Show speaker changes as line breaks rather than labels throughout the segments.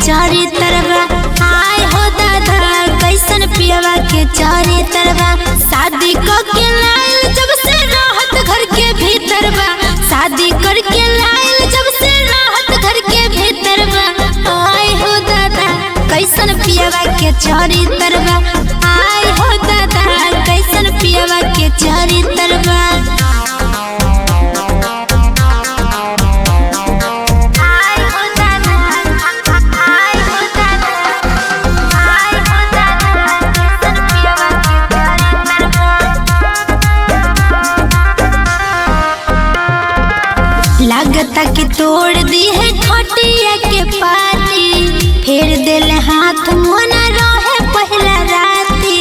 चारी तरवा। आए हो दादा कैसन पियवा के चारी तरवा। शादी करके लाइल जब से राहत घर के भीतर बा। शादी करके लाइल जब से राहत घर के भीतर बा। आए हो दादा कैसन पियवा के चारी तरवा। आए हो दादा कैसन पियवा के चारी तरवा। लागता कि तोड़ दी है खटिया के पानी। फेर दिल हाथ मोना रहे पहला राती।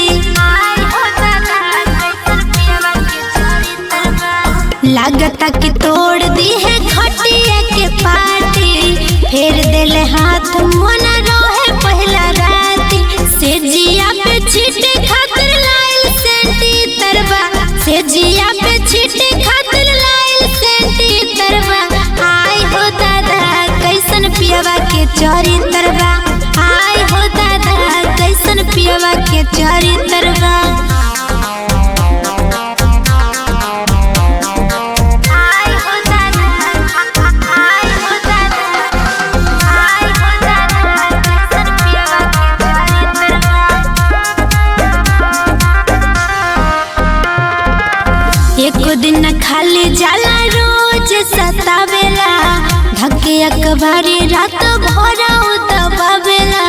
लागता कि तोड़ दी है खटिया के पानी। फेर दिल हाथ मोना रहे पहला राती। से जिया पे छीटे खातिर लाइल सेंटी तरवा। से जिया पे छीटे खातिर लाइल सेंटी तरवा। आए हो दादा कैसन पियवा के चारी तरवा। आए हो दादा कैसन पियवा के चारी तरवा। एको दिन खाली जाला रोज सतावेला। धके अखबारी रात भर दबावेला।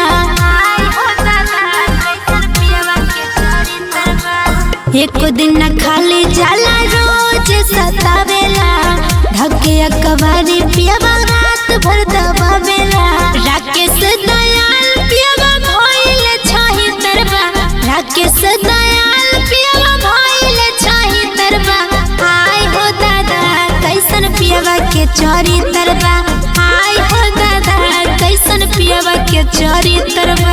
एको दिन खाली जाला रोज सतावेला। धके अखबारी पियवा रात भर दबावेला। राकेश दयाल पियवा भइल छही तरवा। राकेश दयाल पियवा भइल छही तरवा। आए हो दादा कैसन पियवा के चारी तरवा। आए हो दादा कैसन पियवा के चारी तरवा।